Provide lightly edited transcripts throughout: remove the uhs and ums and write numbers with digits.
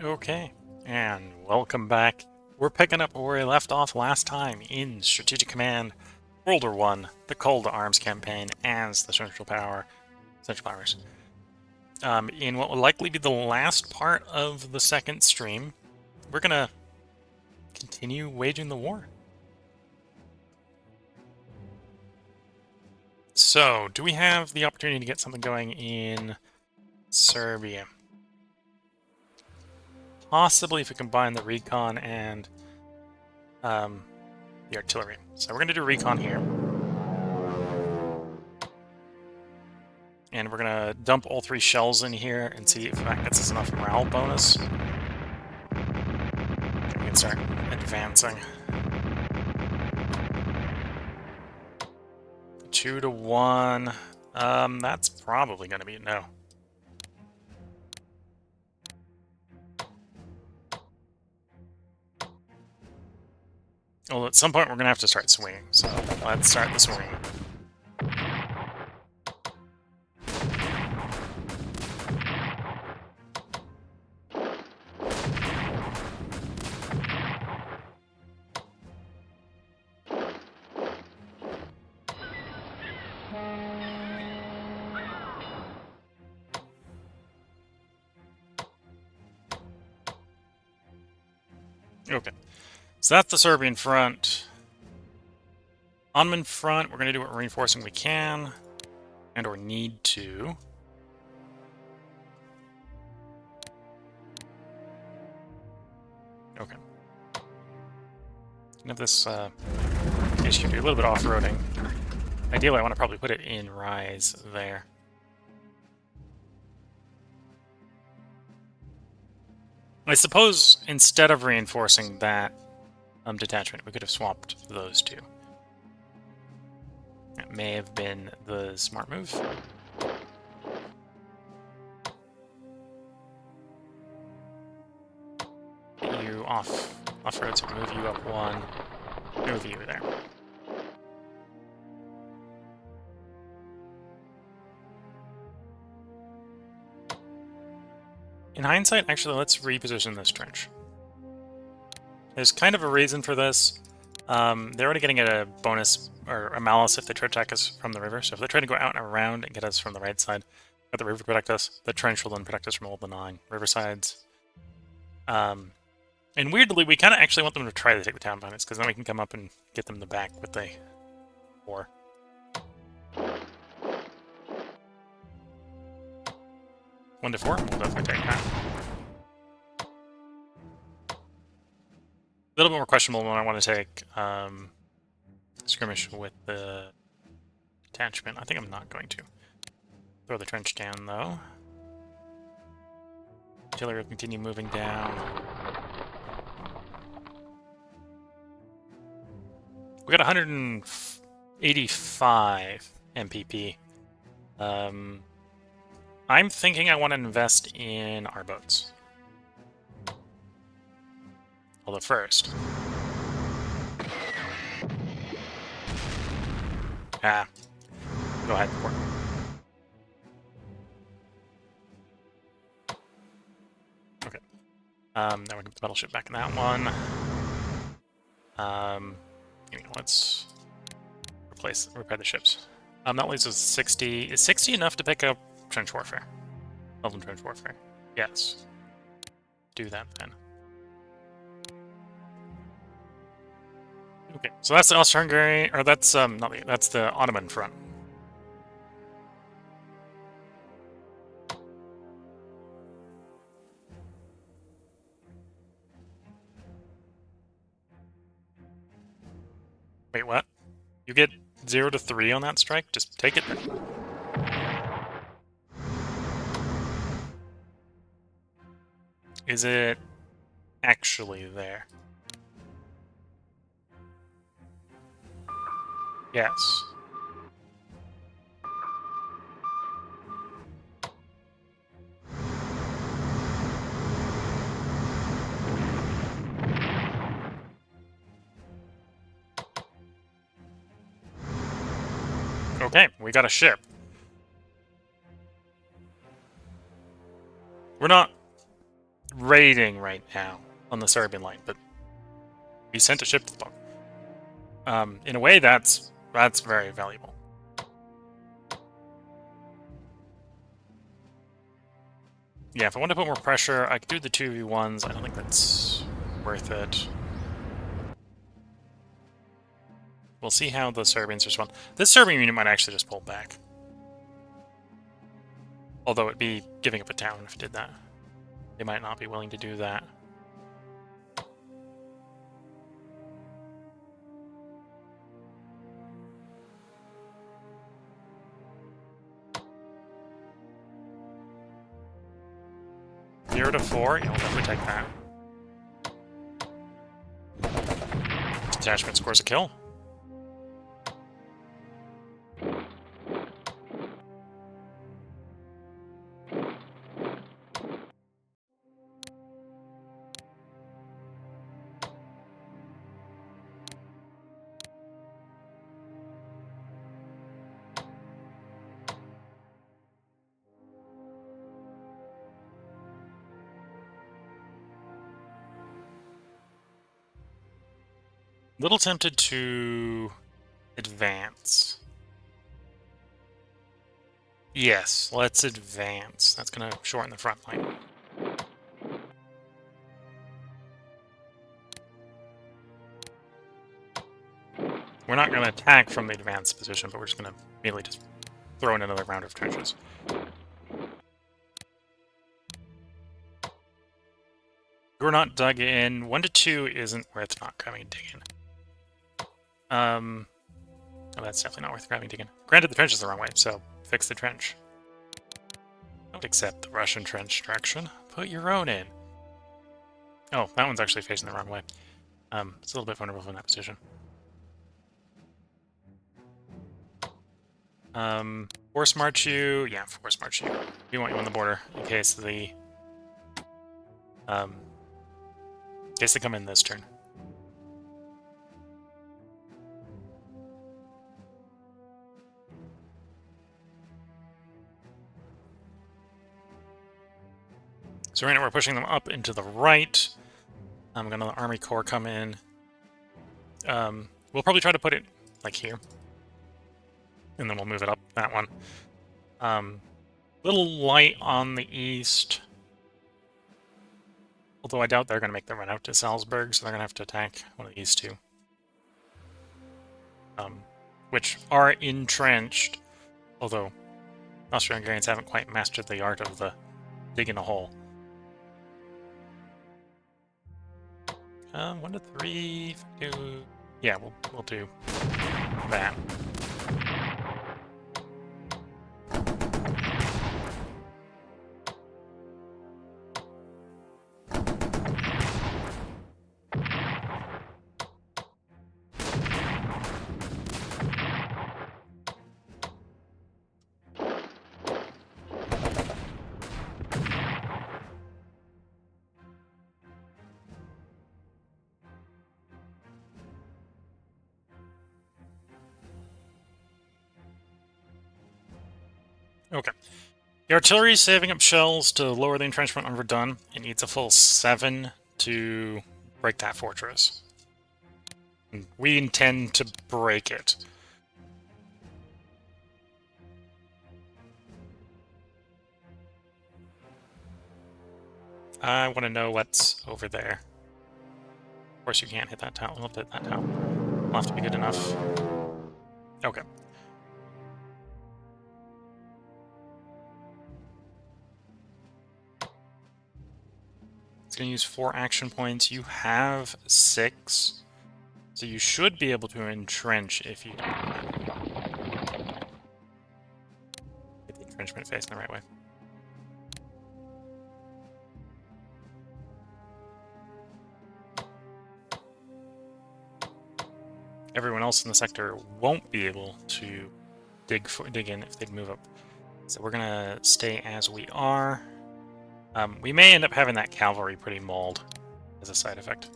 Okay, and welcome back. We're picking up where we left off last time in Strategic Command World War I, the Call to Arms campaign as the Central Powers. In what will likely be the last part of the second stream, we're gonna continue waging the war. So, do we have the opportunity to get something going in Serbia? Possibly if we combine the recon and the artillery. So we're going to do recon here. And we're going to dump all 3 shells in here and see if that gets us enough morale bonus. We can start advancing. 2 to 1. That's probably going to be a no. Well, at some point we're going to have to start swinging, so let's start the swing. Okay, so that's the Serbian front. Ottoman front, we're going to do what reinforcing we can, and or need to. Okay. Have this HQ do a little bit off-roading. Ideally, I want to probably put it in Rise there. I suppose instead of reinforcing that detachment, we could have swapped those two. That may have been the smart move. Get you off-road, so move you up 1, move you there. In hindsight, actually, let's reposition this trench. There's kind of a reason for this. They're already getting a bonus, or a malus, if they try to attack us from the river. So if they try to go out and around and get us from the right side, let the river to protect us, the trench will then protect us from all the 9 river sides. And weirdly, we kind of actually want them to try to take the town behind us, because then we can come up and get them in the back with the war. One to 4, we'll definitely take that. A little bit more questionable when I want to take skirmish with the detachment. I think I'm not going to. Throw the trench down, though. Artillery will continue moving down. We got 185 MPP. I'm thinking I want to invest in our boats. Although first... go ahead, port. Okay. Now we can put the battleship back in that one. Let's repair the ships. That leaves us 60. Is 60 enough to pick up trench warfare? Level trench warfare. Yes. Do that then. Okay, so that's the Austro-Hungarian, or that's that's the Ottoman front. Wait, what? You get 0 to 3 on that strike? Just take it then. Is it actually there? Yes. Okay, we got a ship. We're not raiding right now on the Serbian line, but we sent a ship to the boat. In a way, that's very valuable. Yeah, if I want to put more pressure, I could do the 2v1s. I don't think that's worth it. We'll see how the Serbians respond. This Serbian unit might actually just pull back. Although it'd be giving up a town if it did that. They might not be willing to do that. Zero to 4, yeah, we'll definitely take that. Detachment scores a kill. Little tempted to advance. Yes, let's advance. That's going to shorten the front line. We're not going to attack from the advanced position, but we're just going to immediately just throw in another round of trenches. We're not dug in. 1 to 2 isn't worth not grabbing and digging. Oh, that's definitely not worth grabbing and digging. Granted, the trench is the wrong way, so fix the trench. Don't accept the Russian trench direction. Put your own in. Oh, that one's actually facing the wrong way. It's a little bit vulnerable in that position. Force march you. Yeah, force march you. We want you on the border in case the in case they come in this turn. So right now we're pushing them up into the right. I'm gonna let the Army Corps come in. We'll probably try to put it like here, and then we'll move it up that one. Little light on the east. Although I doubt they're going to make the run out to Salzburg, so they're going to have to attack one of these two. Which are entrenched, although Austro-Hungarians haven't quite mastered the art of the digging a hole. 1 to 3, yeah, we'll do that. Okay. The artillery is saving up shells to lower the entrenchment when we're done. It needs a full 7 to break that fortress. And we intend to break it. I want to know what's over there. Of course you can't hit that town. We'll hit that town. Will have to be good enough. Okay. It's going to use 4 action points. You have 6. So you should be able to entrench if you do that. Get the entrenchment facing the right way. Everyone else in the sector won't be able to dig in if they move up. So we're going to stay as we are. We may end up having that cavalry pretty mauled as a side effect.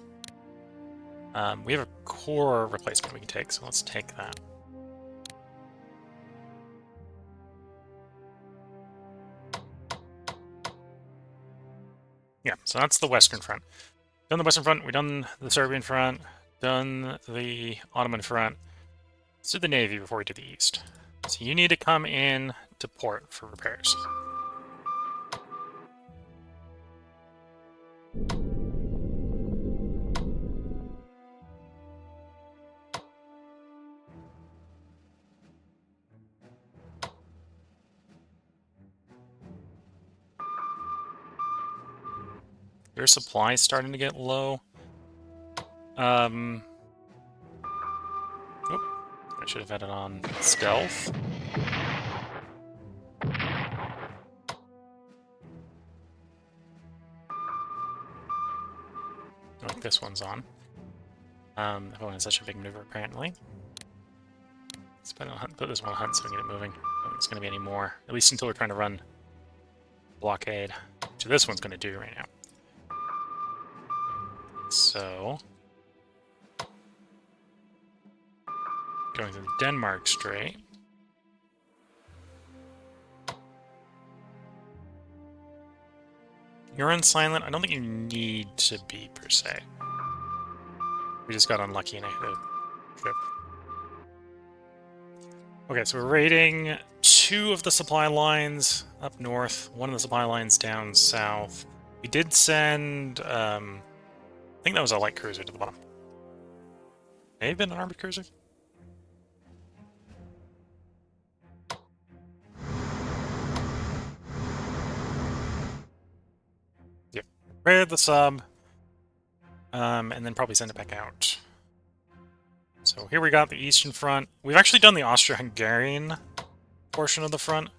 We have a core replacement we can take, so let's take that. Yeah, so that's the Western Front. Done the Western Front, we've done the Serbian Front, done the Ottoman Front. Let's do the Navy before we do the East. So you need to come in to port for repairs. Your supply's starting to get low. Oop, I should have had it on stealth. Like this one's on. That one has such a big maneuver, apparently. Let's put this one on hunt so we can get it moving. I don't think it's going to be any more, at least until we're trying to run blockade, which this one's going to do right now. So, going to the Denmark Strait. You're on silent. I don't think you need to be, per se. We just got unlucky and I hit a ship. Okay, so we're raiding 2 of the supply lines up north, 1 of the supply lines down south. We did send, I think that was a light cruiser to the bottom. May have been an armored cruiser? Yep. Raid the sub, and then probably send it back out. So here we got the Eastern Front. We've actually done the Austro-Hungarian portion of the front.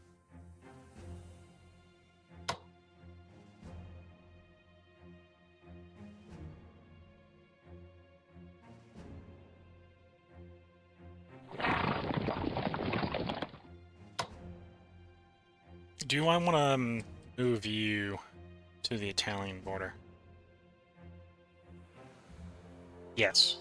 Do I want to move you to the Italian border? Yes.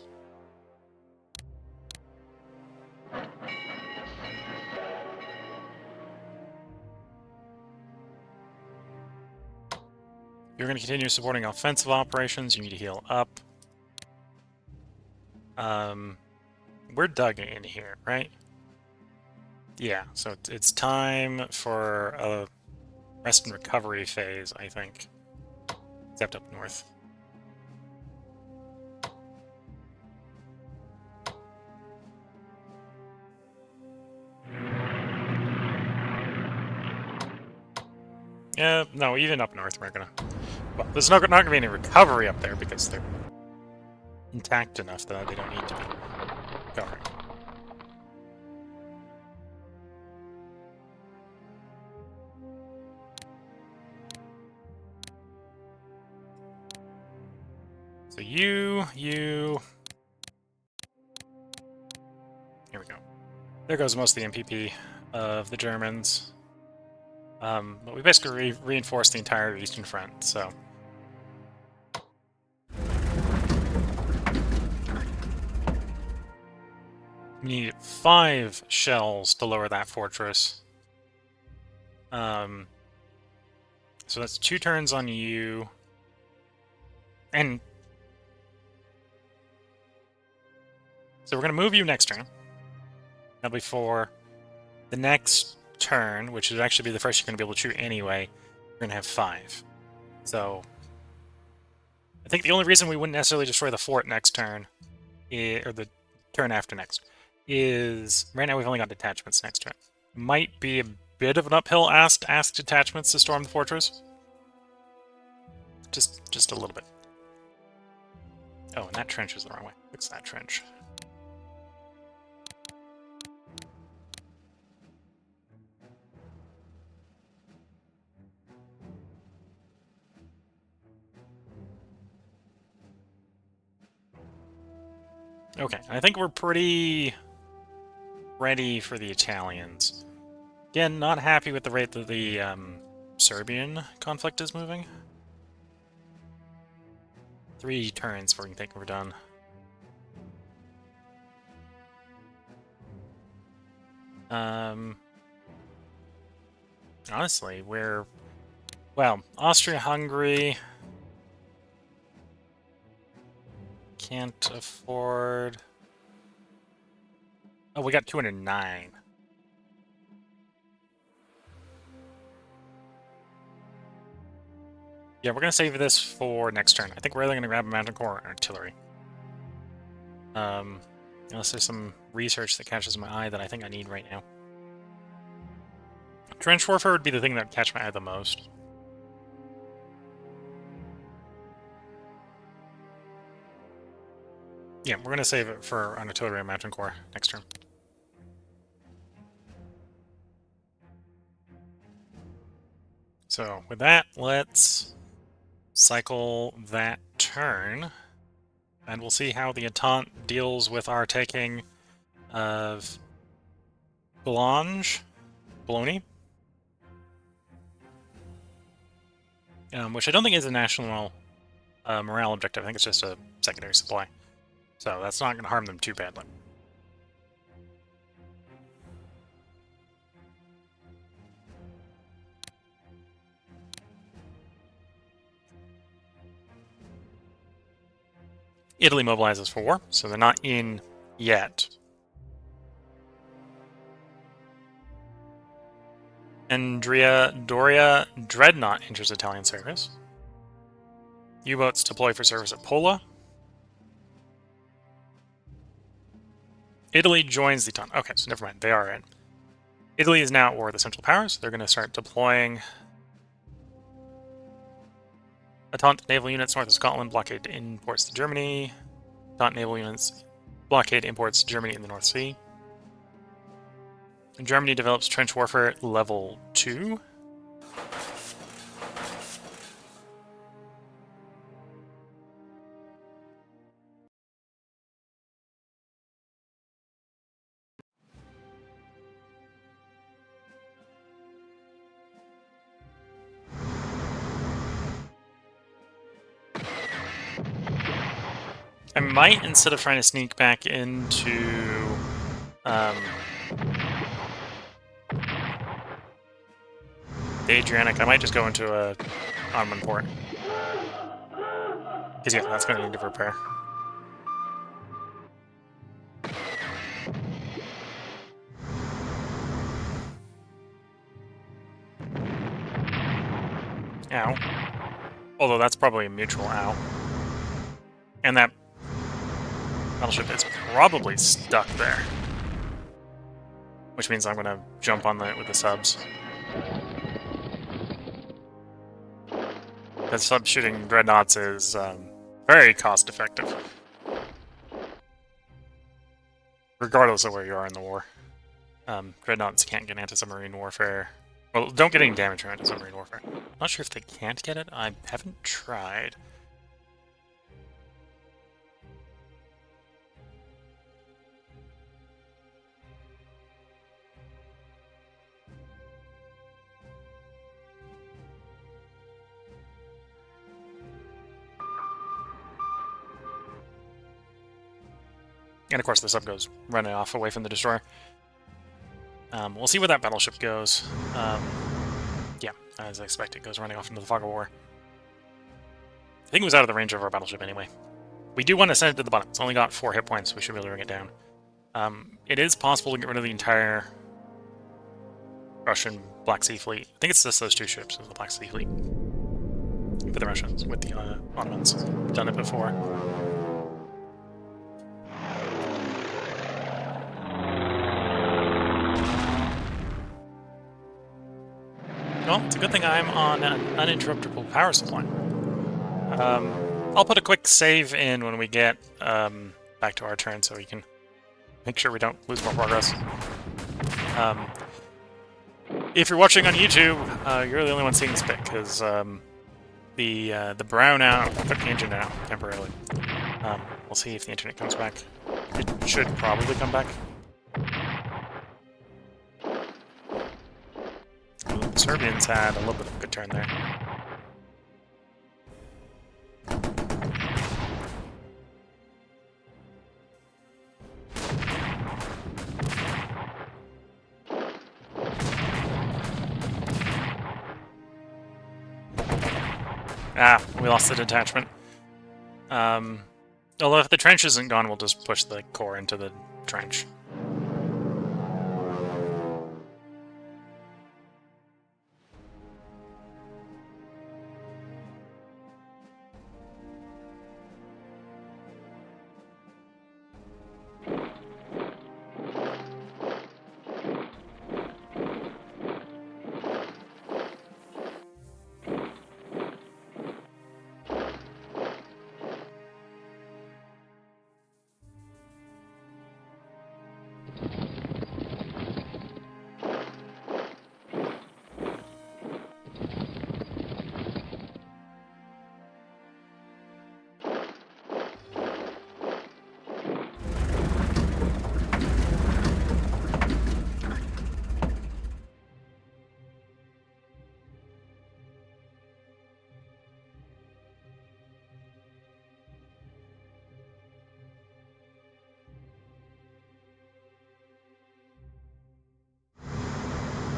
You're going to continue supporting offensive operations. You need to heal up. We're dug in here, right? Yeah, so it's time for a rest and recovery phase, I think. Except up north. Yeah, no, even up north we're gonna... Well, there's not gonna be any recovery up there because they're intact enough that they don't need to be recovering. So you... Here we go. There goes most of the MPP of the Germans. But we basically reinforced the entire Eastern Front, so... We need 5 shells to lower that fortress. So that's 2 turns on you. And... So we're going to move you next turn. That'll be for the next turn, which would actually be the first you're going to be able to shoot anyway. We're going to have 5. So... I think the only reason we wouldn't necessarily destroy the fort next turn, or the turn after next, is right now we've only got detachments next turn. Might be a bit of an uphill ask detachments to storm the fortress. Just a little bit. Oh, and that trench is the wrong way. Fix that trench. Okay, I think we're pretty ready for the Italians. Again, not happy with the rate that the Serbian conflict is moving. 3 turns before we think we're done. Honestly, we're... Well, Austria-Hungary... can't afford... Oh, we got 209. Yeah, we're going to save this for next turn. I think we're either going to grab a Mountain Corps or artillery. Unless there's some research that catches my eye that I think I need right now. Trench warfare would be the thing that would catch my eye the most. Yeah, we're going to save it for an artillery and Mountain Corps next turn. So with that, let's cycle that turn, and we'll see how the Entente deals with our taking of Bologna, which I don't think is a national morale objective. I think it's just a secondary supply. So that's not going to harm them too badly. Italy mobilizes for war, so they're not in yet. Doria Dreadnought enters Italian service. U-boats deploy for service at Pola. Italy joins the Entente. Okay, so never mind. They are in. Italy is now at war with the Central Powers. They're going to start deploying Entente naval units north of Scotland, blockade imports to Germany. Entente naval units blockade imports Germany in the North Sea. Germany develops trench warfare level 2. I might, instead of trying to sneak back into the Adriatic, I might just go into a Ottoman port. Because yeah, that's going to need to repair. Ow. Although that's probably a mutual ow. And that battleship is probably stuck there. Which means I'm going to jump on it with the subs. Because sub-shooting dreadnoughts is very cost-effective. Regardless of where you are in the war. Dreadnoughts can't get anti-submarine warfare. Well, don't get any damage from anti-submarine warfare. Not sure if they can't get it. I haven't tried. And of course the sub goes running off away from the destroyer. We'll see where that battleship goes. Yeah, as I expected, it goes running off into the fog of war. I think it was out of the range of our battleship anyway. We do want to send it to the bottom. It's only got 4 hit points, so we should be able to bring it down. It is possible to get rid of the entire Russian Black Sea Fleet. I think it's just those 2 ships of the Black Sea Fleet. For the Russians, with the Ottomans. We've done it before. Well, it's a good thing I'm on an uninterruptible power supply. I'll put a quick save in when we get back to our turn so we can make sure we don't lose more progress. If you're watching on YouTube, you're the only one seeing this bit, because the brownout took the engine out temporarily. We'll see if the internet comes back. It should probably come back. The Serbians had a little bit of a good turn there. Ah, we lost the detachment. Although if the trench isn't gone, we'll just push the core into the trench.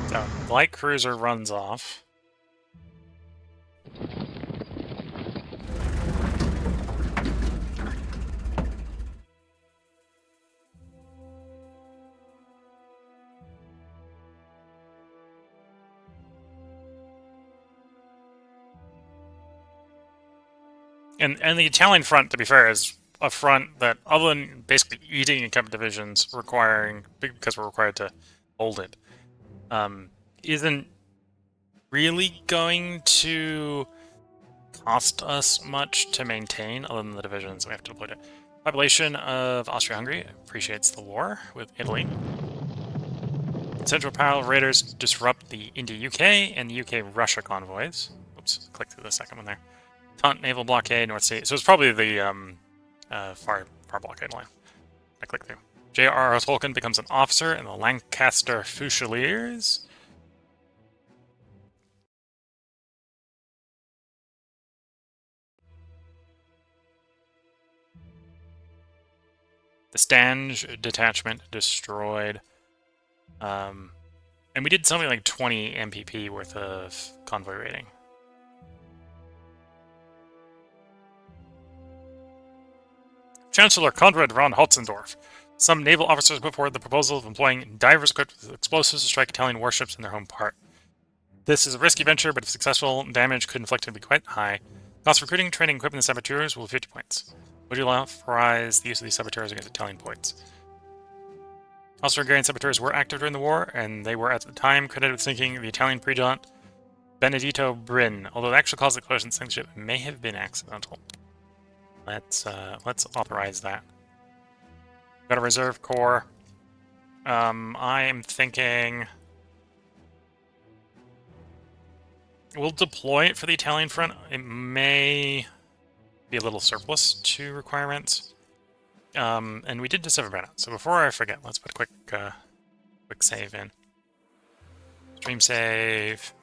So, light cruiser runs off. And the Italian front, to be fair, is a front that, other than basically eating incumbent divisions, requiring, because we're required to hold it, isn't really going to cost us much to maintain, other than the divisions we have to deploy to. Population of Austria-Hungary appreciates the war with Italy. Central Power Raiders disrupt the India-UK and the UK-Russia convoys. Oops, click through the second one there. Taunt naval blockade, North Sea. So it's probably the far blockade line. I click through. J.R.R. Tolkien becomes an officer in the Lancaster Fusiliers. The Stange detachment destroyed. And we did something like 20 MPP worth of convoy raiding. Chancellor Konrad von Hotzendorf. Some naval officers put forward the proposal of employing divers equipped with explosives to strike Italian warships in their home port. This is a risky venture, but if successful, damage could inflict would be quite high. Cost of recruiting, training, equipping the saboteurs will be 50 points. Would you authorize the use of these saboteurs against Italian points? Austro-Hungarian saboteurs were active during the war, and they were at the time credited with sinking the Italian pre-jaunt Benedetto Brin, although the actual cause of the collision sinking ship may have been accidental. Let's authorize that. Got a reserve corps. I'm thinking we'll deploy it for the Italian front. It may be a little surplus to requirements. And we did discover burnout. So before I forget, let's put a quick save in. Stream save.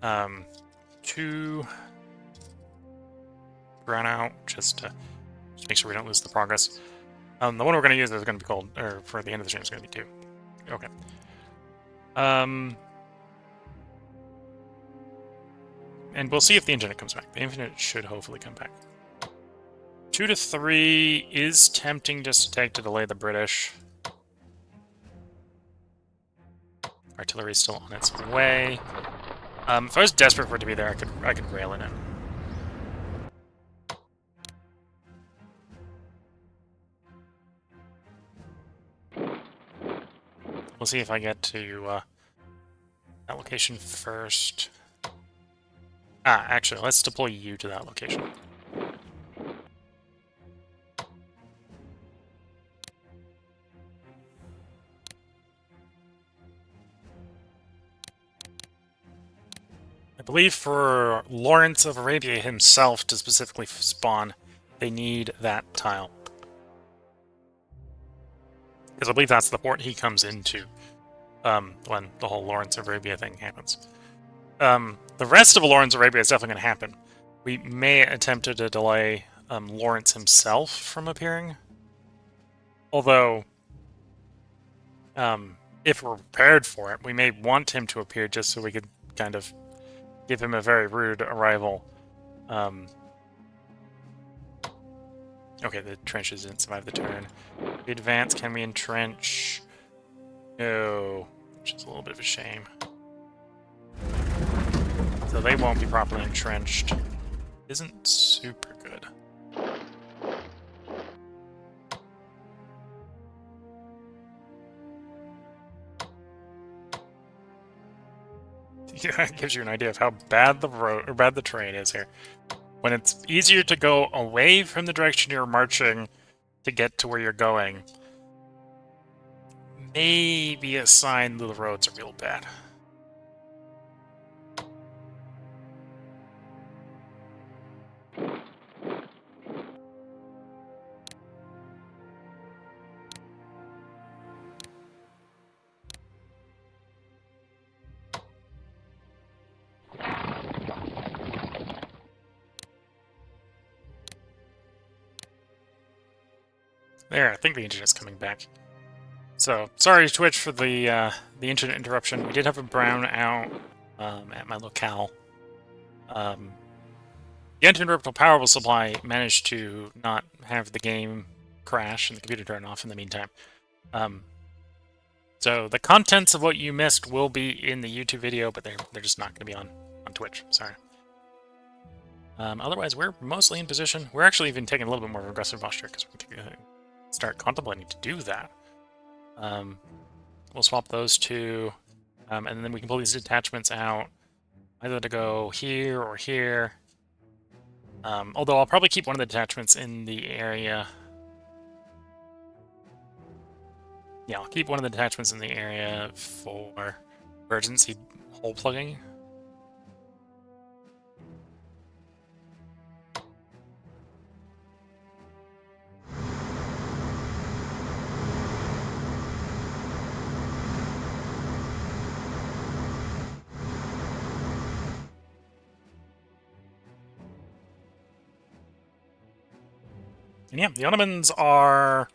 2 burnout, just to make sure we don't lose the progress. The one we're going to use is going to be called, or for the end of the stream, is going to be 2. Okay. And we'll see if the Infinite comes back. The Infinite should hopefully come back. 2 to 3 is tempting just to take to delay the British. Artillery is still on its way. If I was desperate for it to be there, I could rail it in. We'll see if I get to that location first. Actually, let's deploy you to that location. I believe for Lawrence of Arabia himself to specifically spawn, they need that tile. Because I believe that's the port he comes into when the whole Lawrence of Arabia thing happens. The rest of Lawrence of Arabia is definitely going to happen. We may attempt to delay Lawrence himself from appearing. Although, if we're prepared for it, we may want him to appear just so we could kind of give him a very rude arrival. Okay, the trenches didn't survive the turn. We advance, can we entrench? No, which is a little bit of a shame. So they won't be properly entrenched. Isn't super good. Yeah, it gives you an idea of how bad the road or bad the terrain is here. When it's easier to go away from the direction you're marching to get to where you're going, maybe a sign that the roads are real bad. There, I think the internet's coming back. So, sorry Twitch for the internet interruption. We did have a brownout at my locale. The uninterruptible power supply managed to not have the game crash and the computer turn off in the meantime. So the contents of what you missed will be in the YouTube video, but they're just not going to be on Twitch. Sorry. Otherwise, we're mostly in position. We're actually even taking a little bit more of an aggressive posture because we can start contemplating to do that. We'll swap those two, and then we can pull these detachments out, either to go here or here. Although I'll probably keep one of the detachments in the area. Yeah, I'll keep one of the detachments in the area for emergency hole plugging. And yeah, the Ottomans are...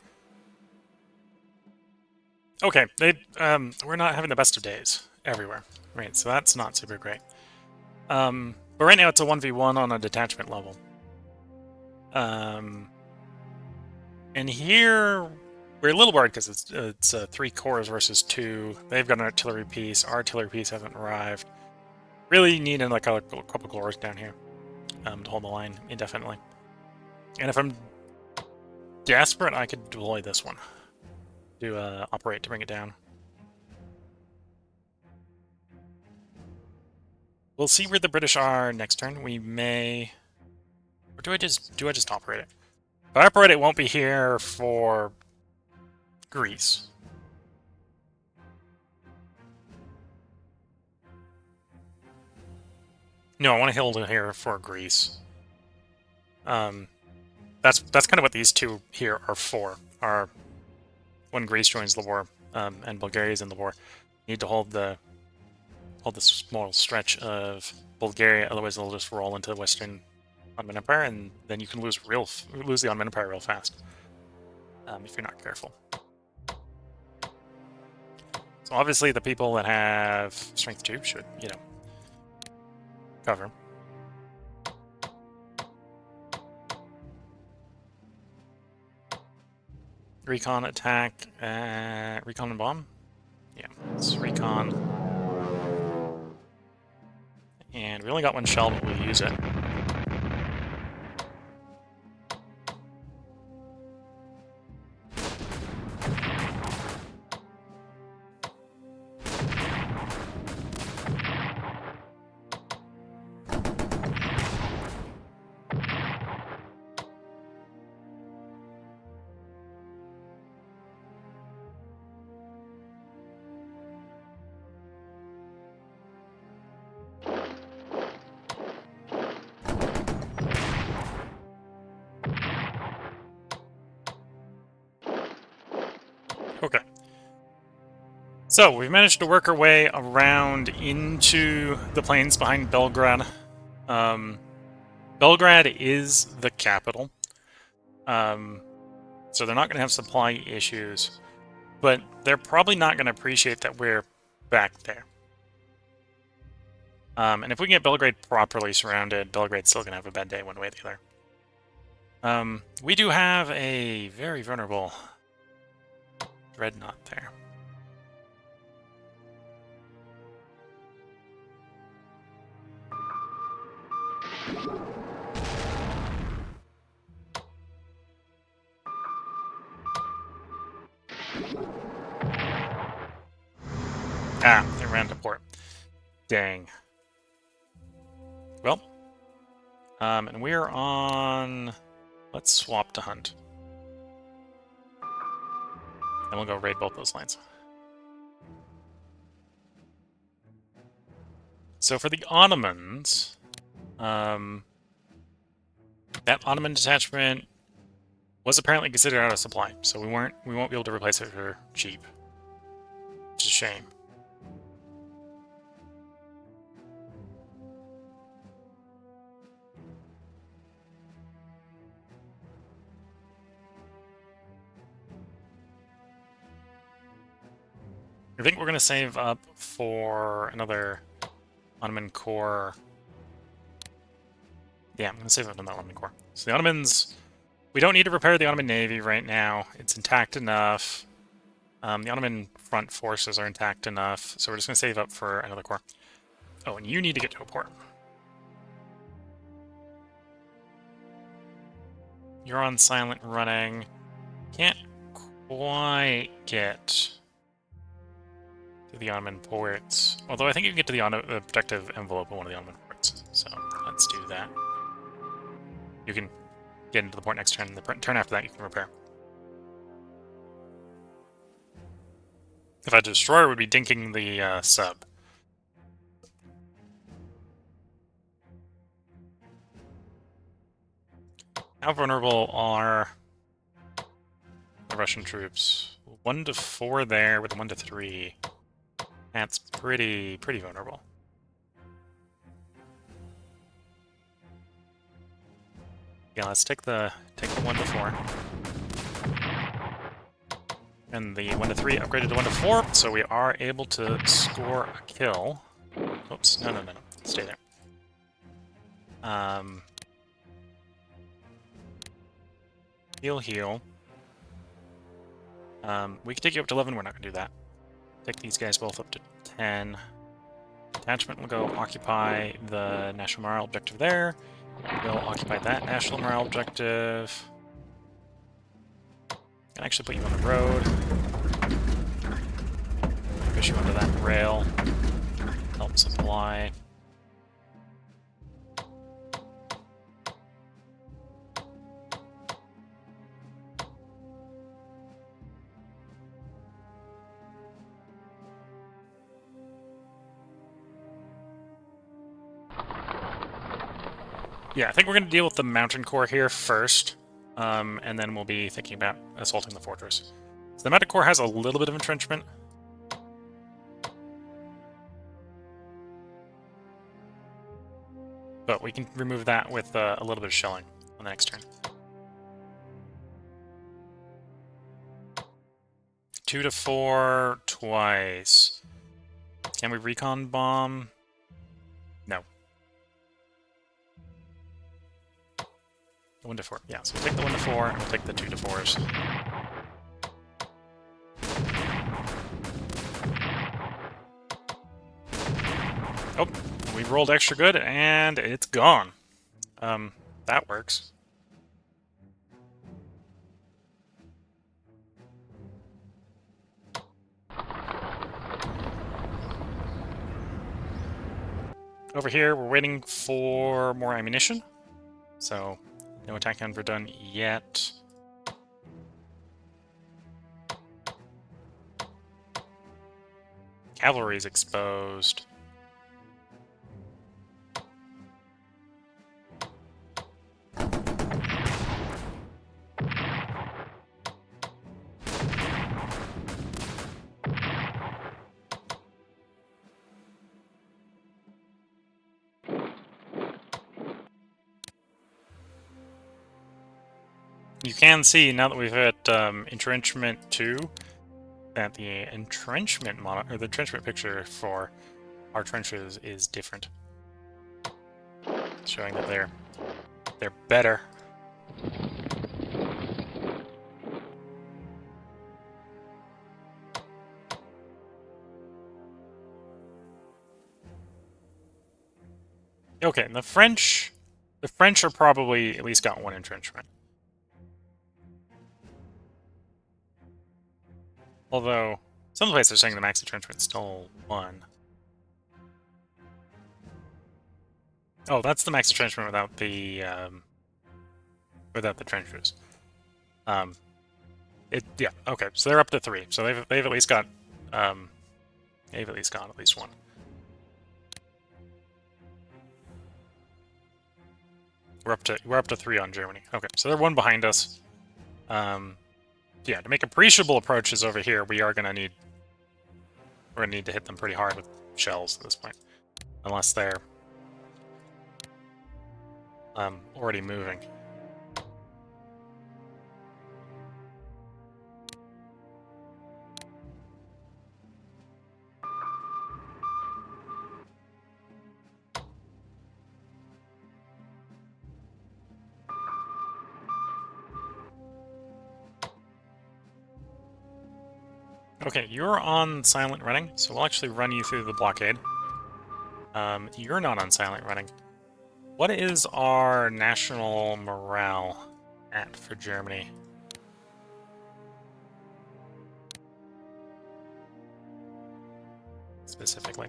Okay, we're not having the best of days everywhere, right? So that's not super great. But right now it's a 1v1 on a detachment level. And here we're a little worried because it's 3 cores versus 2. They've got an artillery piece. Our artillery piece hasn't arrived. Really needing like a couple cores down here to hold the line indefinitely. And if I'm desperate, I could deploy this one to operate to bring it down. We'll see where the British are next turn. We may... Or do I just operate it? If I operate, it won't be here for Greece. No, I want to hold it here for Greece. That's kind of what these two here are for. Are when Greece joins the war and Bulgaria's in the war, you need to hold the small stretch of Bulgaria. Otherwise, they'll just roll into the Western Ottoman Empire, and then you can lose the Ottoman Empire real fast if you're not careful. So obviously, the people that have strength 2 should, you know, cover. Recon attack, recon and bomb. Yeah, it's recon. And we only got one shell, but we'll use it. Okay. So, we've managed to work our way around into the plains behind Belgrade. Belgrade is the capital. So they're not going to have supply issues. But they're probably not going to appreciate that we're back there. And if we can get Belgrade properly surrounded, Belgrade's still going to have a bad day one way or the other. We do have a very vulnerable dreadnought there. Ah, they ran to port. Dang. Well, and we're on... Let's swap to hunt. And we'll go raid both those lines. So for the Ottomans, that Ottoman detachment was apparently considered out of supply, so we won't be able to replace it for cheap. Which is a shame. I think we're going to save up for another Ottoman Corps. Yeah, I'm going to save up on the Ottoman Corps. So the Ottomans, we don't need to repair the Ottoman Navy right now. It's intact enough. The Ottoman front forces are intact enough, so we're just going to save up for another corps. Oh, and you need to get to a port. You're on silent running. Can't quite get to the Ottoman ports. Although I think you can get to the protective envelope of one of the Ottoman ports. So let's do that. You can get into the port next turn, and the turn after that you can repair. If I destroyer, would be dinking the sub. How vulnerable are the Russian troops? 1 to 4 there with a 1 to 3. That's pretty vulnerable. Yeah, let's take the 1 to 4. And the 1 to 3 upgraded to 1 to 4, so we are able to score a kill. Oops, no. Stay there. Heal. We can take you up to 11, we're not going to do that. Take these guys both up to 10. Detachment will go occupy the national morale objective there. We'll occupy that national morale objective. And actually put you on the road. Push you onto that rail. Help supply. Yeah, I think we're going to deal with the Mountain Corps here first, and then we'll be thinking about assaulting the fortress. So the Mountain Corps has a little bit of entrenchment. But we can remove that with a little bit of shelling on the next turn. 2 to 4 twice. Can we recon bomb? No. 1 to 4. Yeah, so we'll take the 1 to 4, and we'll take the 2 to 4s. Oh, we rolled extra good, and it's gone. That works. Over here, we're waiting for more ammunition. So, no attack on Verdun yet. Cavalry is exposed. You can see, now that we've hit entrenchment 2, that the entrenchment the entrenchment picture for our trenches is different. Showing that they're better. Okay, and the French are probably at least got one entrenchment. Although, some places are saying the max entrenchment's still one. Oh, that's the max entrenchment without the trenches. Yeah, okay, so they're up to 3. So they've at least got at least one. We're up to 3 on Germany. Okay, so they're 1 behind us. Yeah, to make appreciable approaches over here, we're gonna need to hit them pretty hard with shells at this point, unless they're already moving. Okay, you're on silent running, so we'll actually run you through the blockade. You're not on silent running. What is our national morale at for Germany? Specifically.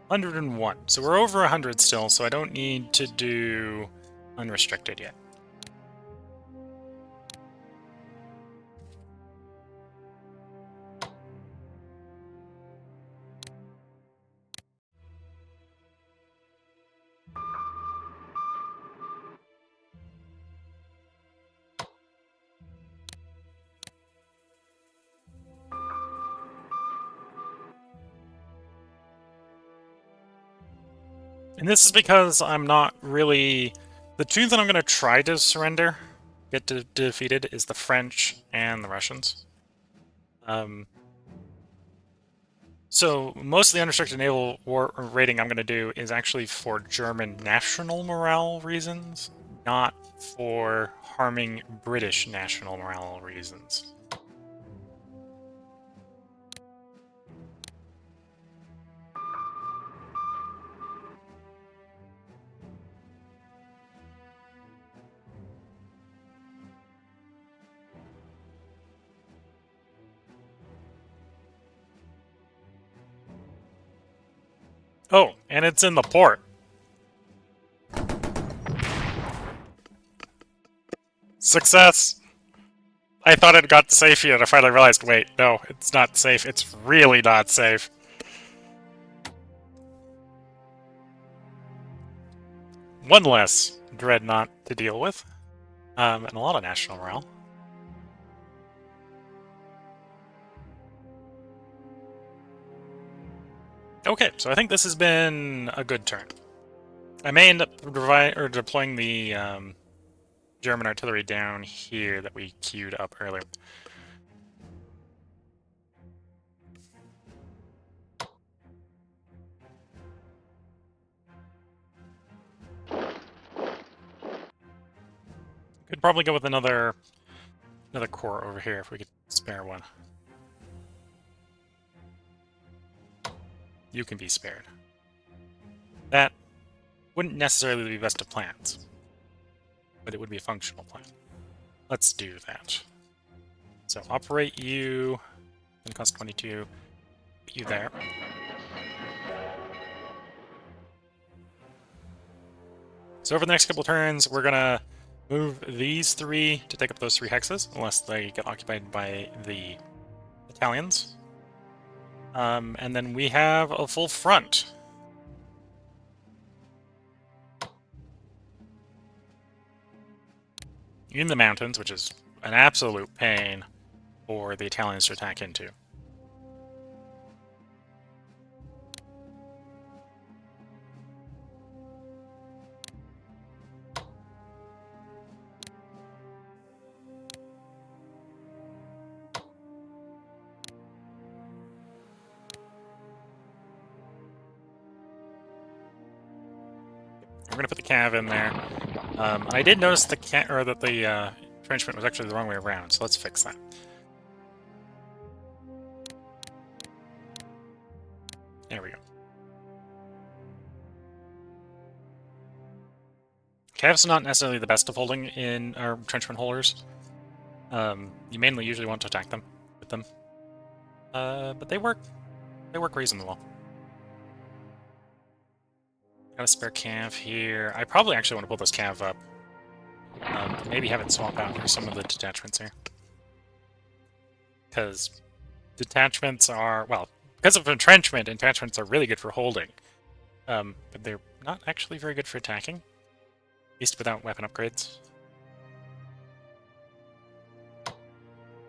101. So we're over 100 still, so I don't need to do unrestricted yet. And this is because I'm not really... The two that I'm going to try to surrender, get defeated, is the French and the Russians. So most of the unrestricted naval war rating I'm going to do is actually for German national morale reasons, not for harming British national morale reasons. Oh, and it's in the port. Success! I thought it got safe yet. I finally realized, wait, no, it's not safe. It's really not safe. One less dreadnought to deal with. And a lot of national morale. Okay, so I think this has been a good turn. I may end up deploying the German artillery down here that we queued up earlier. Could probably go with another corps over here if we could spare one. You can be spared. That wouldn't necessarily be best of plans, but it would be a functional plan. Let's do that. So operate you, and cost 22, put you there. So over the next couple of turns, we're gonna move these 3 to take up those 3 hexes, unless they get occupied by the Italians. And then we have a full front. In the mountains, which is an absolute pain for the Italians to attack into. We're gonna put the cav in there. I did notice that the entrenchment was actually the wrong way around, so let's fix that. There we go. Cavs not necessarily the best of holding in our entrenchment holders. You mainly usually want to attack them with them. But they work reasonably well. Got a spare cav here. I probably actually want to pull this cav up. Maybe have it swap out for some of the detachments here. Because detachments are, well, because of entrenchment, entrenchments are really good for holding. But they're not actually very good for attacking. At least without weapon upgrades.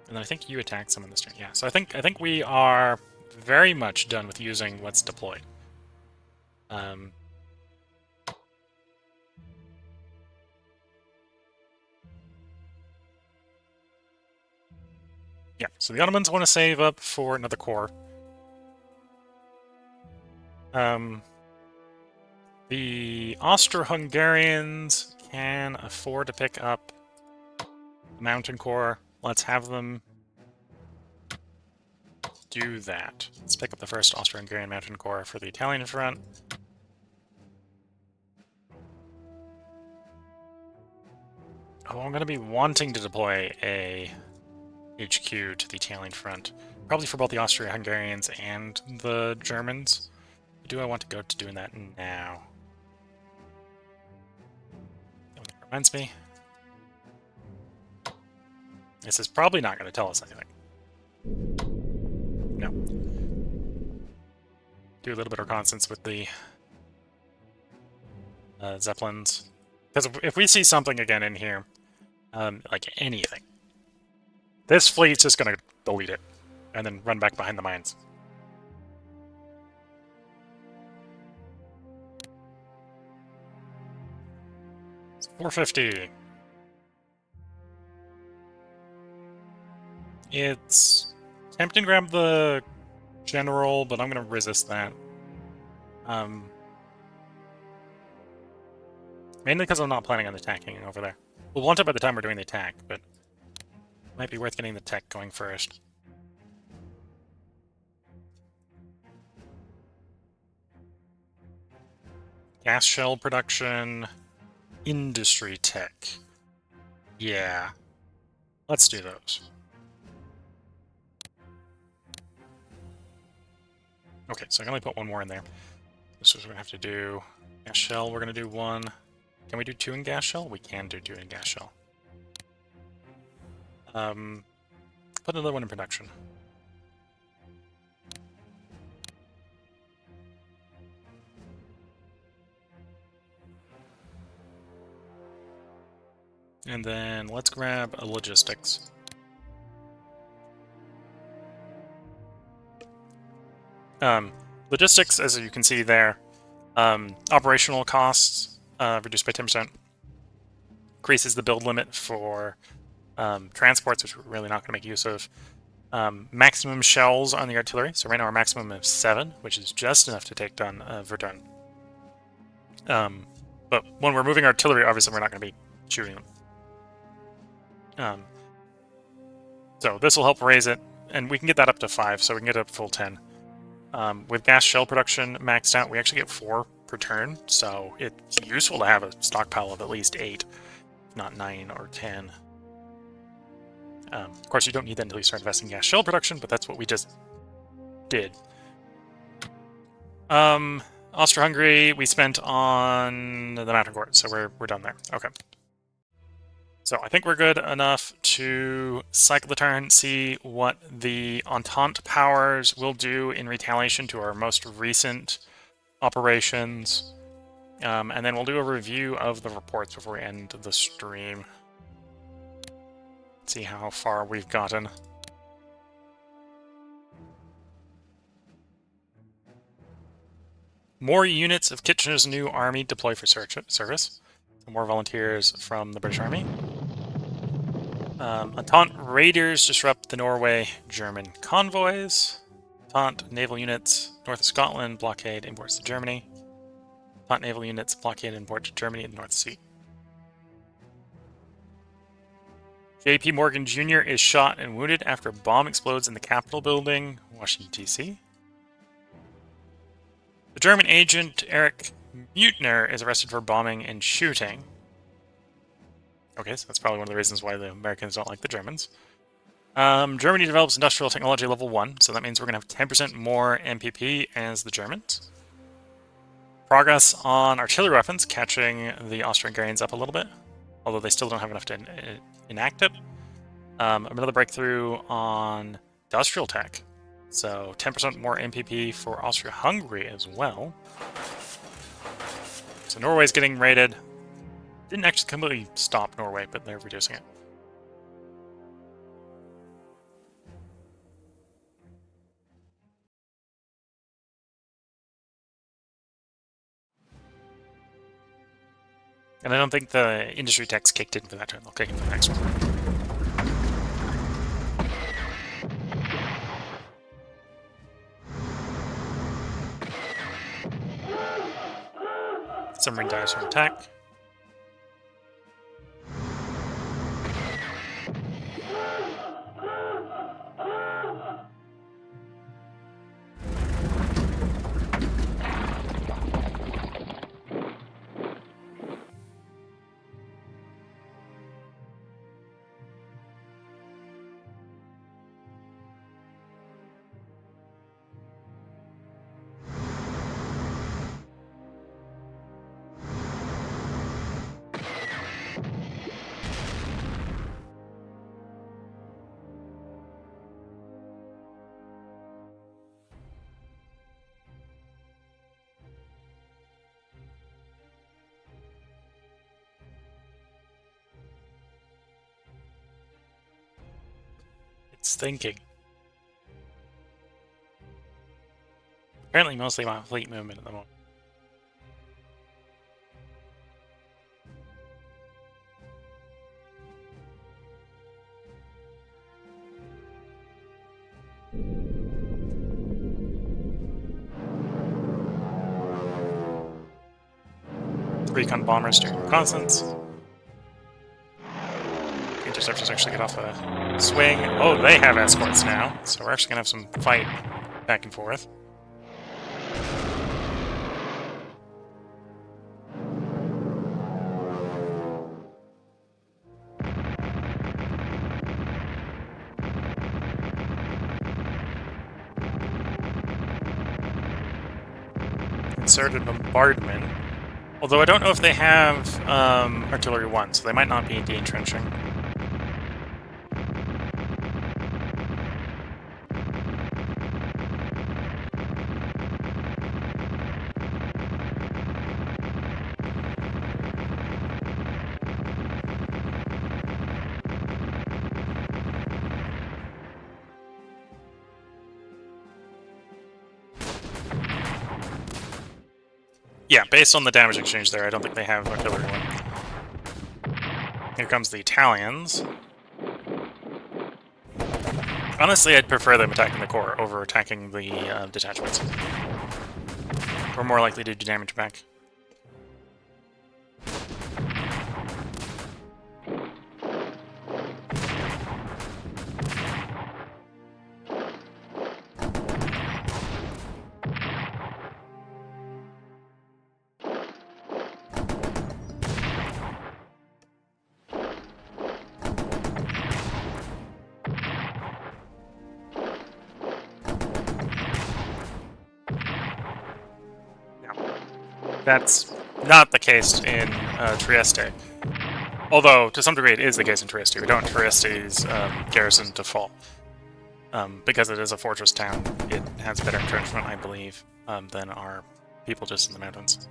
And then I think you attack some in this turn. Yeah, so I think we are very much done with using what's deployed. Yeah, so the Ottomans want to save up for another corps. The Austro-Hungarians can afford to pick up the Mountain Corps. Let's have them do that. Let's pick up the first Austro-Hungarian Mountain Corps for the Italian front. Oh, I'm going to be wanting to deploy a HQ to the Italian front. Probably for both the Austro-Hungarians and the Germans. Do I want to go to doing that now? That reminds me. This is probably not going to tell us anything. No. Do a little bit of reconnaissance with the Zeppelins. Because if we see something again in here, like anything, this fleet's just going to delete it and then run back behind the mines. It's 450. It's tempting to grab the general, but I'm going to resist that. Mainly because I'm not planning on attacking over there. We'll want it by the time we're doing the attack, but it might be worth getting the tech going first. Gas shell production, industry tech. Yeah. Let's do those. Okay, so I can only put one more in there. This is what we're going to have to do. Gas shell, we're going to do one. Can we do 2 in gas shell? We can do 2 in gas shell. Put another one in production. And then let's grab a logistics. Logistics, as you can see there, operational costs reduced by 10%. Increases the build limit for transports, which we're really not going to make use of. Maximum shells on the artillery. So right now our maximum is 7, which is just enough to take down Verdun. But when we're moving artillery, obviously we're not going to be shooting them. So this will help raise it, and we can get that up to 5, so we can get up to full 10. With gas shell production maxed out, we actually get 4 per turn, so it's useful to have a stockpile of at least 8, if not 9 or 10. Of course, you don't need that until you start investing in gas shell production, but that's what we just did. Austro-Hungary, we spent on the Mountain Court, so we're done there. Okay. So I think we're good enough to cycle the turn, see what the Entente powers will do in retaliation to our most recent operations. And then we'll do a review of the reports before we end the stream. See how far we've gotten. More units of Kitchener's new army deploy for service. So more volunteers from the British Army. Entente raiders disrupt the Norway-German convoys. Entente naval units north of Scotland blockade imports to Germany. Entente naval units blockade import to Germany in the North Sea. J.P. Morgan Jr. is shot and wounded after a bomb explodes in the Capitol building, Washington, D.C. The German agent Erich Muttner is arrested for bombing and shooting. Okay, so that's probably one of the reasons why the Americans don't like the Germans. Germany develops industrial technology level 1, so that means we're going to have 10% more MPP as the Germans. Progress on artillery weapons, catching the Austro-Hungarians up a little bit, although they still don't have enough to enact it. Another breakthrough on industrial tech, so 10% more MPP for Austria-Hungary as well. So Norway's getting raided. Didn't actually completely stop Norway, but they're reducing it. And I don't think the industry tax kicked in for that turn. They'll kick in for the next one. Submarine dives from attack. It's thinking. Apparently mostly about fleet movement at the moment. Recon bombers during reconnaissance. Interceptors actually get off a swing. Oh, they have escorts now, so we're actually going to have some fight back and forth. Concerted bombardment. Although I don't know if they have artillery 1, so they might not be de-entrenching. Yeah, based on the damage exchange there, I don't think they have artillery 1. Here comes the Italians. Honestly, I'd prefer them attacking the core over attacking the detachments. We're more likely to do damage back. That's not the case in Trieste. Although, to some degree, it is the case in Trieste. We don't want Trieste's garrison to fall. Because it is a fortress town, it has better entrenchment, I believe, than our people just in the mountains.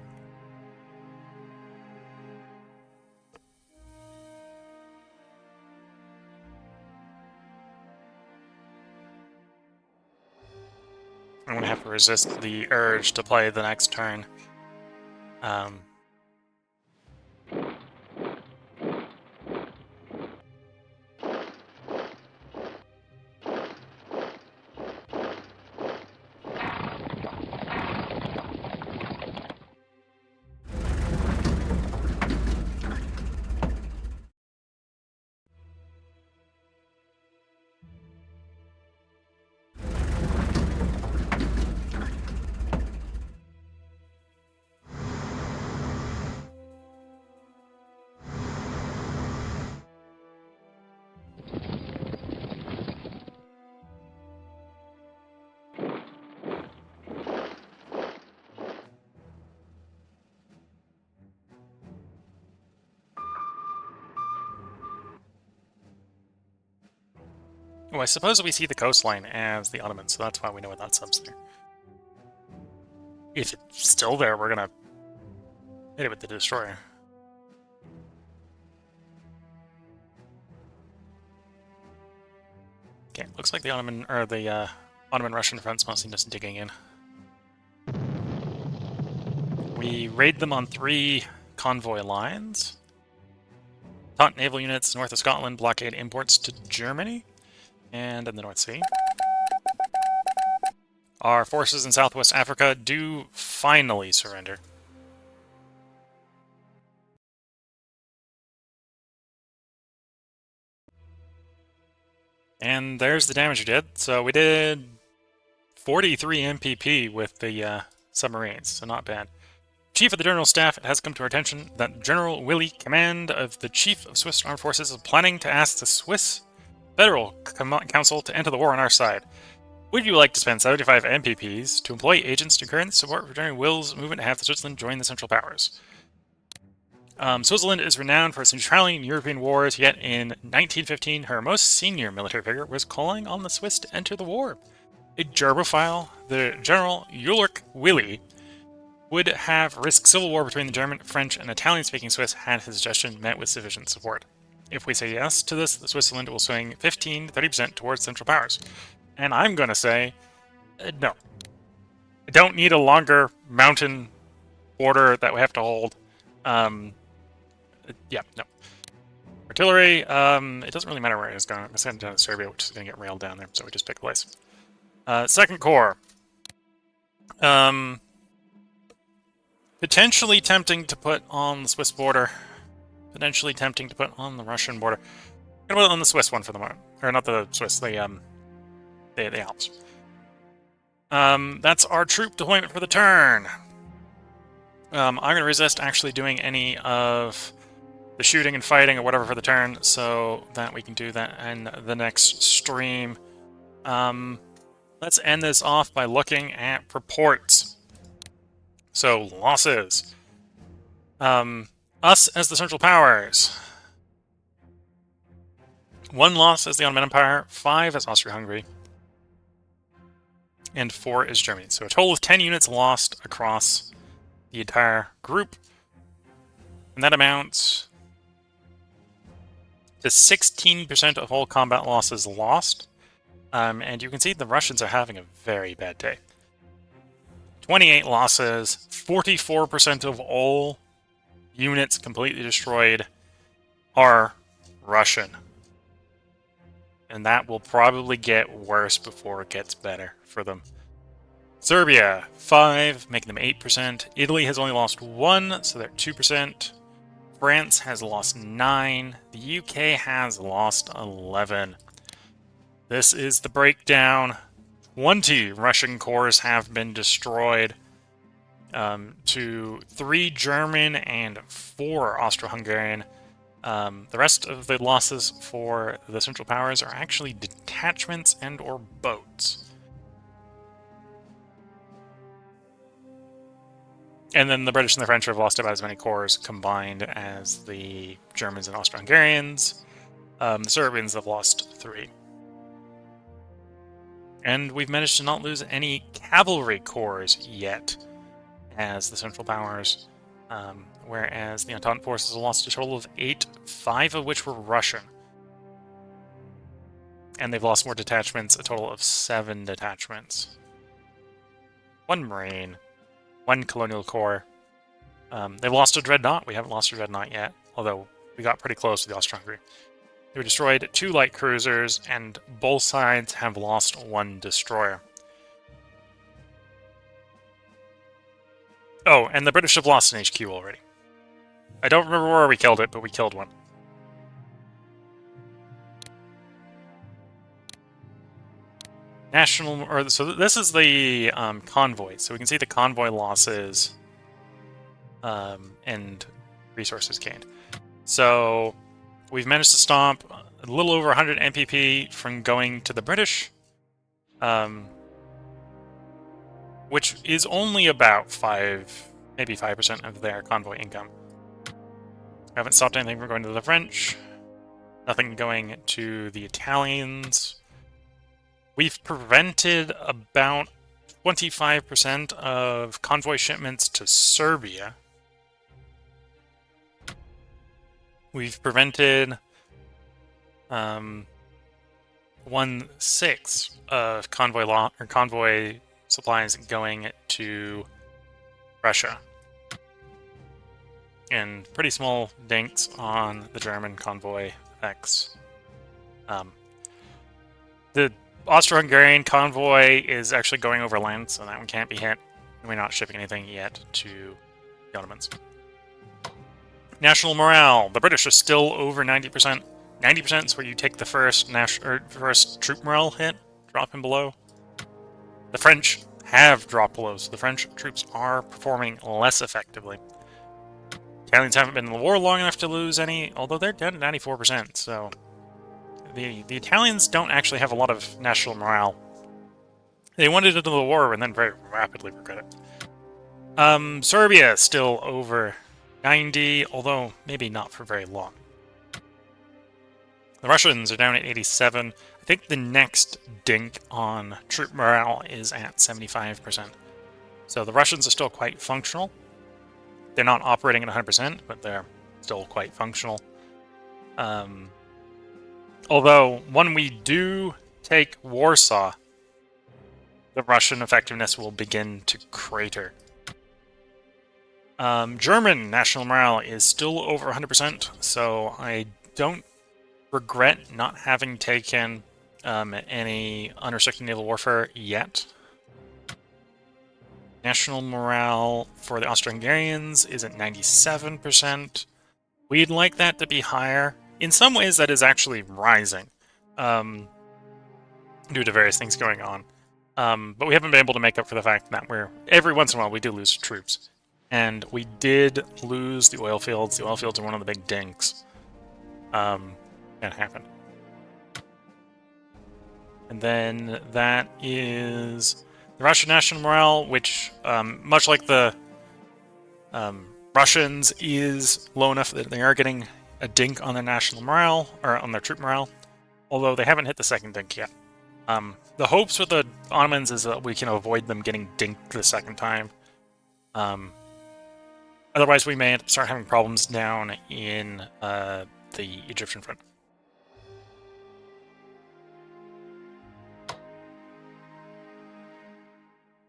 I'm going to have to resist the urge to play the next turn. Oh, I suppose we see the coastline as the Ottomans, so that's why we know what that sub's there. If it's still there, we're gonna hit it with the destroyer. Okay, looks like the Ottoman-Russian front's mostly just digging in. We raid them on 3 convoy lines. Taunt naval units north of Scotland blockade imports to Germany and in the North Sea. Our forces in Southwest Africa do finally surrender. And there's the damage we did. So we did 43 MPP with the submarines, so not bad. Chief of the General Staff, it has come to our attention that General Willy, command of the Chief of Swiss Armed Forces, is planning to ask the Swiss Federal Council to enter the war on our side. Would you like to spend 75 MPPs to employ agents to current support for General Will's movement to have Switzerland join the Central Powers? Switzerland is renowned for its neutrality in European wars, yet in 1915, her most senior military figure was calling on the Swiss to enter the war. A Gerbophile, the General Ulrich Willy, would have risked civil war between the German, French, and Italian-speaking Swiss had his suggestion met with sufficient support. If we say yes to this, Switzerland will swing 15 to 30% towards Central Powers. And I'm going to say, no. I don't need a longer mountain border that we have to hold. Yeah, no. Artillery, it doesn't really matter where it is going. I'm sending down to Serbia, which is going to get railed down there, so we just pick a place. Second Corps. Potentially tempting to put on the Swiss border. Potentially tempting to put on the Russian border. I'm going to put it on the Swiss one for the moment. Or not the Swiss, the Alps. That's our troop deployment for the turn. I'm going to resist actually doing any of the shooting and fighting or whatever for the turn, so that we can do that in the next stream. Let's end this off by looking at reports. So, losses. Us as the Central Powers. 1 loss as the Ottoman Empire, 5 as Austria-Hungary, and 4 is Germany. So a total of 10 units lost across the entire group. And that amounts to 16% of all combat losses lost. And you can see the Russians are having a very bad day. 28 losses, 44% of all units completely destroyed are Russian. And that will probably get worse before it gets better for them. Serbia, 5, making them 8%. Italy has only lost 1, so they're 2%. France has lost 9. The UK has lost 11. This is the breakdown. 20 Russian corps have been destroyed, to 3 German and 4 Austro-Hungarian. The rest of the losses for the Central Powers are actually detachments and or boats. And then the British and the French have lost about as many corps combined as the Germans and Austro-Hungarians. The Serbians have lost 3. And we've managed to not lose any cavalry corps yet as the Central Powers, whereas the Entente forces have lost a total of 8, 5 of which were Russian. And they've lost more detachments, a total of 7 detachments. 1 Marine, 1 Colonial Corps. They've lost a Dreadnought. We haven't lost a Dreadnought yet, although we got pretty close to the Austro-Hungary. They destroyed 2 light cruisers, and both sides have lost 1 destroyer. Oh, and the British have lost an HQ already. I don't remember where we killed it, but we killed one. So this is the convoy. So we can see the convoy losses and resources gained. So we've managed to stop a little over 100 MPP from going to the British, which is only about 5, maybe 5% of their convoy income. We haven't stopped anything from going to the French. Nothing going to the Italians. We've prevented about 25% of convoy shipments to Serbia. We've prevented 1/6 of convoy supplies going to Russia, and pretty small dinks on the German convoy effects. The Austro-Hungarian convoy is actually going over land, so that one can't be hit. We're not shipping anything yet to the Ottomans. National morale. The British are still over 90%. 90% is where you take the first troop morale hit, dropping below. The French have dropped below, so the French troops are performing less effectively. Italians haven't been in the war long enough to lose any, although they're down to 94%, so the Italians don't actually have a lot of national morale. They wanted into the war and then very rapidly regret it. Serbia is still over 90, although maybe not for very long. The Russians are down at 87. I think the next dink on troop morale is at 75%. So the Russians are still quite functional. They're not operating at 100%, but they're still quite functional. Although, when we do take Warsaw, the Russian effectiveness will begin to crater. German national morale is still over 100%, so I don't regret not having taken any unrestricted naval warfare yet. National morale for the Austro-Hungarians is at 97%. We'd like that to be higher. In some ways, that is actually rising, due to various things going on. But we haven't been able to make up for the fact that every once in a while we do lose troops. And we did lose the oil fields. The oil fields are one of the big dinks. That happened. And then that is the Russian national morale, which, much like the Russians, is low enough that they are getting a dink on their national morale, or on their troop morale, although they haven't hit the second dink yet. The hopes with the Ottomans is that we can avoid them getting dinked the second time. Otherwise, we may start having problems down in the Egyptian front.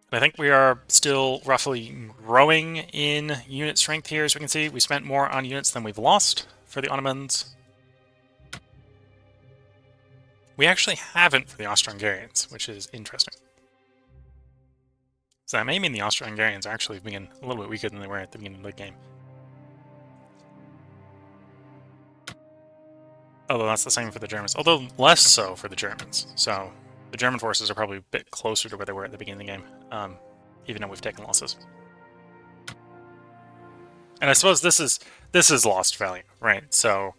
I think we are still roughly growing in unit strength here, as we can see. We spent more on units than we've lost for the Ottomans. We actually haven't for the Austro-Hungarians, which is interesting. So that may mean the Austro-Hungarians are actually being a little bit weaker than they were at the beginning of the game. Although that's the same for the Germans. Although less so for the Germans. So the German forces are probably a bit closer to where they were at the beginning of the game, even though we've taken losses. And I suppose this is lost value, right? So,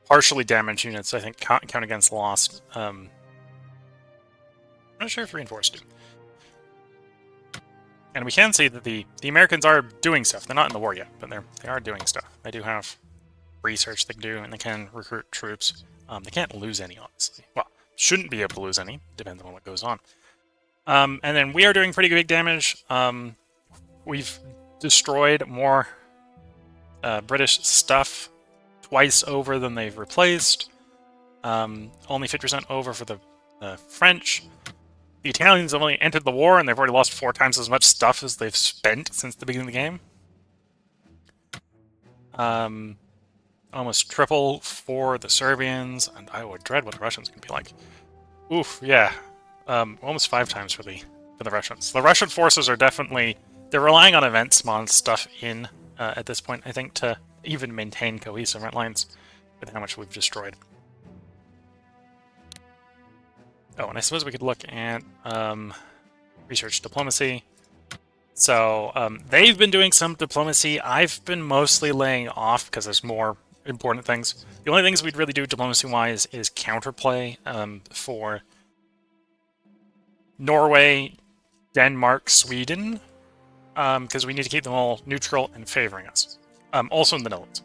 partially damaged units, I think, count against lost. I'm not sure if reinforced do. And we can see that the Americans are doing stuff. They're not in the war yet, but they are doing stuff. They do have research they can do, and they can recruit troops. They can't lose any, honestly. Well, shouldn't be able to lose any. Depends on what goes on. And then we are doing pretty big damage. We've destroyed more British stuff twice over than they've replaced. Only 50% over for the French. The Italians have only entered the war, and they've already lost 4 times as much stuff as they've spent since the beginning of the game. Almost triple for the Serbians, and I would dread what the Russians can be like. Oof, yeah. Almost 5 times for the Russians. The Russian forces are definitely... They're relying on event spawn stuff in at this point, I think, to even maintain cohesive front lines with how much we've destroyed. Oh, and I suppose we could look at research diplomacy. So they've been doing some diplomacy. I've been mostly laying off because there's more important things. The only things we'd really do diplomacy-wise is counterplay for Norway, Denmark, Sweden, because we need to keep them all neutral and favoring us. Also in the Netherlands.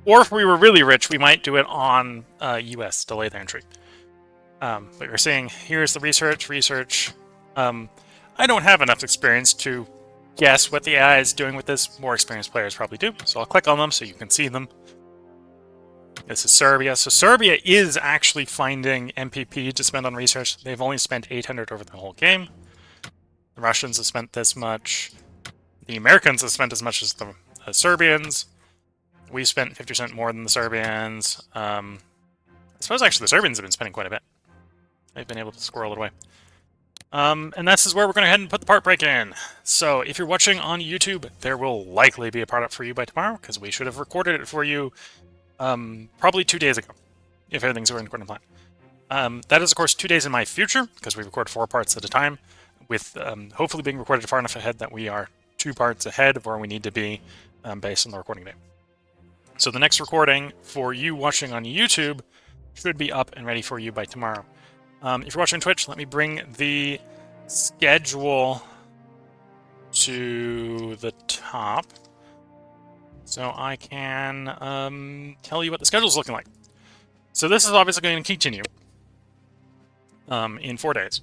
Or if we were really rich, we might do it on US delayed entry. But you're seeing here's the research. I don't have enough experience to guess what the AI is doing with this. More experienced players probably do. So I'll click on them so you can see them. This is Serbia. So Serbia is actually finding MPP to spend on research. They've only spent 800 over the whole game. The Russians have spent this much. The Americans have spent as much as the Serbians. We spent 50% more than the Serbians. I suppose actually the Serbians have been spending quite a bit. They've been able to squirrel it away. And this is where we're going to head and put the part break in. So if you're watching on YouTube, there will likely be a part up for you by tomorrow, because we should have recorded it for you probably 2 days ago, if everything's going according to plan. That is, of course, 2 days in my future, because we record 4 parts at a time, with hopefully being recorded far enough ahead that we are 2 parts ahead of where we need to be based on the recording date. So the next recording for you watching on YouTube should be up and ready for you by tomorrow. If you're watching Twitch, let me bring the schedule to the top so I can tell you what the schedule is looking like. So this is obviously going to continue in 4 days.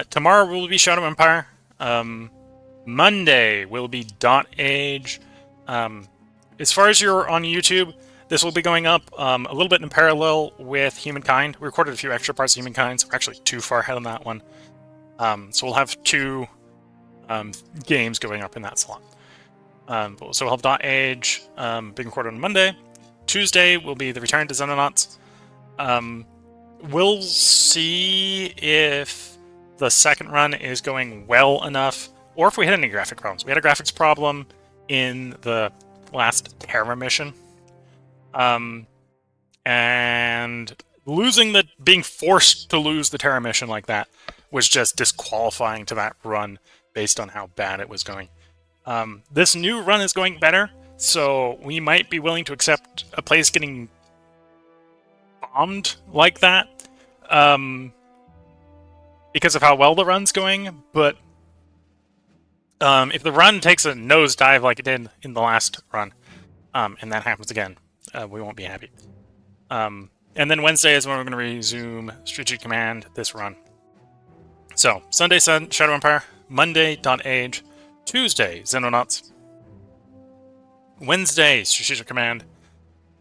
Tomorrow will be Shadow Empire. Monday will be .age. As far as you're on YouTube, this will be going up a little bit in parallel with Humankind. We recorded a few extra parts of Humankind, so we're actually too far ahead on that one. So we'll have 2 games going up in that slot. So we'll have .age being recorded on Monday. Tuesday will be the Return to Xenonauts. We'll see if the second run is going well enough, or if we had any graphic problems. We had a graphics problem in the last Terra mission. And being forced to lose the Terra mission like that was just disqualifying to that run based on how bad it was going. This new run is going better, so we might be willing to accept a place getting bombed like that, because of how well the run's going, but if the run takes a nosedive like it did in the last run, and that happens again, we won't be happy. And then Wednesday is when we're going to resume Strategic Command this run. So, Sunday, Shadow Empire. Monday, .age. Tuesday, Xenonauts. Wednesday, Strategic Command.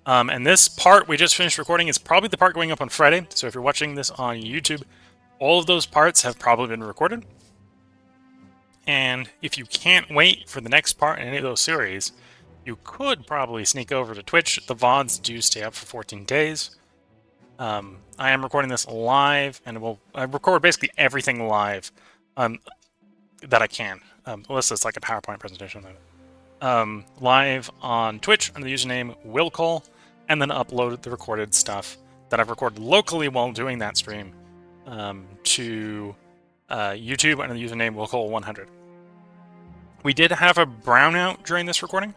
And this part we just finished recording is probably the part going up on Friday. So if you're watching this on YouTube, all of those parts have probably been recorded. And if you can't wait for the next part in any of those series, you could probably sneak over to Twitch. The VODs do stay up for 14 days. I am recording this live, and I record basically everything live that I can. Unless it's like a PowerPoint presentation. Live on Twitch under the username WillCole, and then upload the recorded stuff that I've recorded locally while doing that stream to YouTube under the username WillCole100. We did have a brownout during this recording,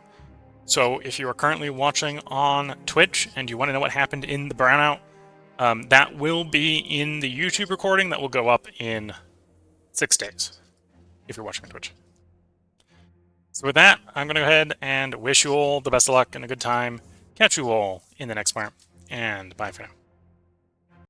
so if you are currently watching on Twitch and you want to know what happened in the brownout, that will be in the YouTube recording that will go up in 6 days, if you're watching on Twitch. So with that, I'm going to go ahead and wish you all the best of luck and a good time. Catch you all in the next part, and bye for now.